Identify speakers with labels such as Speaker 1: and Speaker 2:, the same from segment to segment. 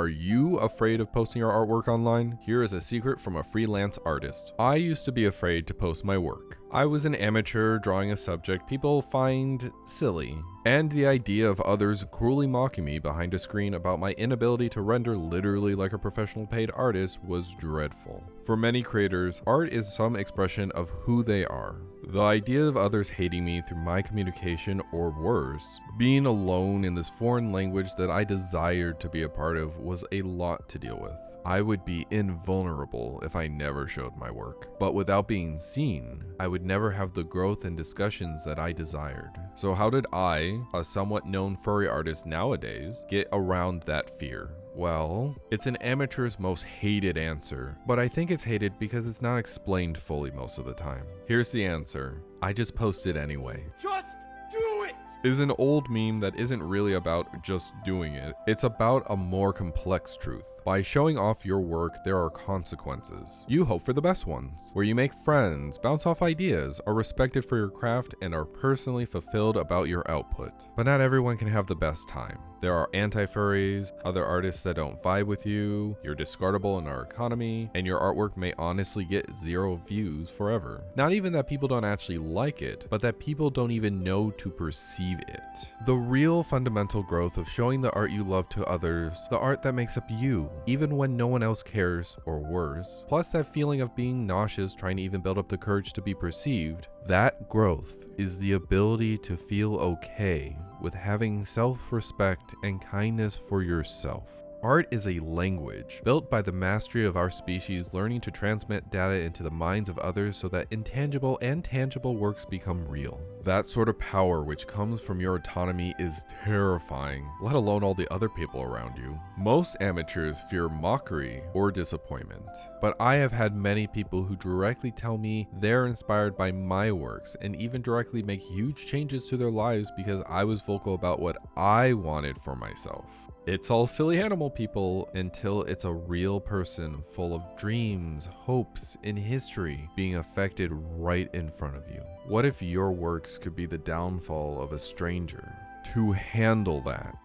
Speaker 1: Are you afraid of posting your artwork online? Here is a secret from a freelance artist. I used to be afraid to post my work. I was an amateur drawing a subject people find silly, and the idea of others cruelly mocking me behind a screen about my inability to render literally like a professional paid artist was dreadful. For many creators, art is some expression of who they are. The idea of others hating me through my communication, or worse, being alone in this foreign language that I desired to be a part of, was a lot to deal with. I would be invulnerable if I never showed my work. But without being seen, I would never have the growth and discussions that I desired. So how did I, a somewhat known furry artist nowadays, get around that fear? Well, it's an amateur's most hated answer, but I think it's hated because it's not explained fully most of the time. Here's the answer. I just posted anyway. Just do it! Is an old meme that isn't really about just doing it. It's about a more complex truth. By showing off your work, there are consequences. You hope for the best ones, where you make friends, bounce off ideas, are respected for your craft, and are personally fulfilled about your output. But not everyone can have the best time. There are anti-furries, other artists that don't vibe with you, you're discardable in our economy, and your artwork may honestly get 0 views forever. Not even that people don't actually like it, but that people don't even know to perceive it. The real fundamental growth of showing the art you love to others, the art that makes up you, even when no one else cares, or worse, plus that feeling of being nauseous trying to even build up the courage to be perceived, that growth is the ability to feel okay with having self-respect and kindness for yourself. Art is a language built by the mastery of our species learning to transmit data into the minds of others so that intangible and tangible works become real. That sort of power which comes from your autonomy is terrifying, let alone all the other people around you. Most amateurs fear mockery or disappointment, but I have had many people who directly tell me they're inspired by my works and even directly make huge changes to their lives because I was vocal about what I wanted for myself. It's all silly animal people until it's a real person full of dreams, hopes, and history being affected right in front of you. What if your works could be the downfall of a stranger? To handle that,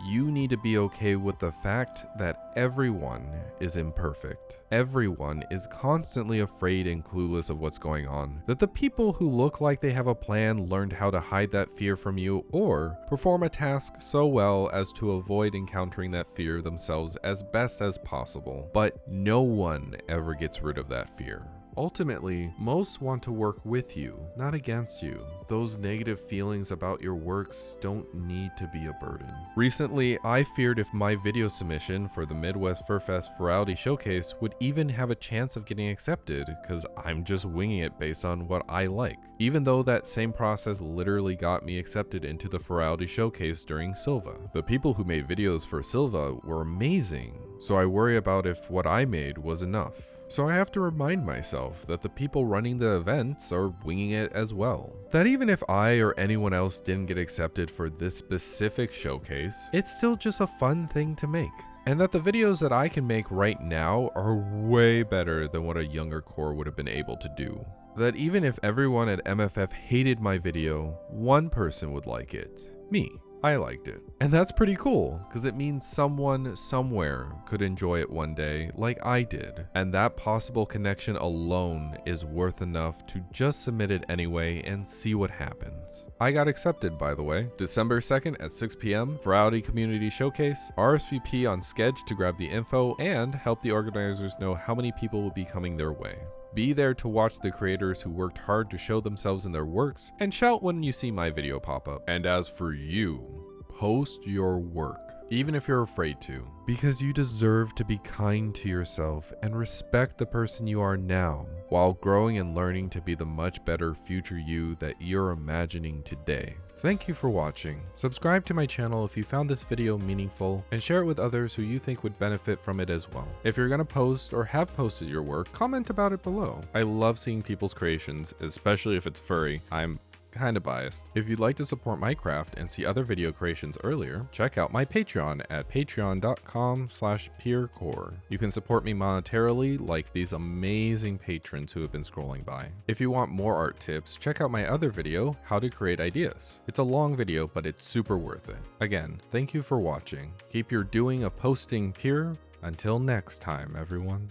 Speaker 1: you need to be okay with the fact that everyone is imperfect. Everyone is constantly afraid and clueless of what's going on. That the people who look like they have a plan learned how to hide that fear from you or perform a task so well as to avoid encountering that fear themselves as best as possible. But no one ever gets rid of that fear. Ultimately, most want to work with you, not against you. Those negative feelings about your works don't need to be a burden. Recently, I feared if my video submission for the Midwest Furfest Furry Showcase would even have a chance of getting accepted because I'm just winging it based on what I like. Even though that same process literally got me accepted into the Furry Showcase during Silva. The people who made videos for Silva were amazing, so I worry about if what I made was enough. So I have to remind myself that the people running the events are winging it as well. That even if I or anyone else didn't get accepted for this specific showcase, it's still just a fun thing to make. And that the videos that I can make right now are way better than what a younger Koor would have been able to do. That even if everyone at MFF hated my video, one person would like it. Me. I liked it. And that's pretty cool, because it means someone somewhere could enjoy it one day like I did. And that possible connection alone is worth enough to just submit it anyway and see what happens. I got accepted, by the way. December 2nd at 6 p.m, Furry Community Showcase, RSVP on Sketch to grab the info and help the organizers know how many people will be coming their way. Be there to watch the creators who worked hard to show themselves in their works, and shout when you see my video pop up. And as for you, post your work, even if you're afraid to, because you deserve to be kind to yourself and respect the person you are now, while growing and learning to be the much better future you that you're imagining today. Thank you for watching. Subscribe to my channel if you found this video meaningful, and share it with others who you think would benefit from it as well. If you're gonna post or have posted your work, comment about it below. I love seeing people's creations, especially if it's furry. I'm kinda biased. If you'd like to support my craft and see other video creations earlier, check out my Patreon at patreon.com/peercore. You can support me monetarily like these amazing patrons who have been scrolling by. If you want more art tips, check out my other video, How to Create Ideas. It's a long video, but it's super worth it. Again, thank you for watching. Keep your doing of posting pure. Until next time, everyone.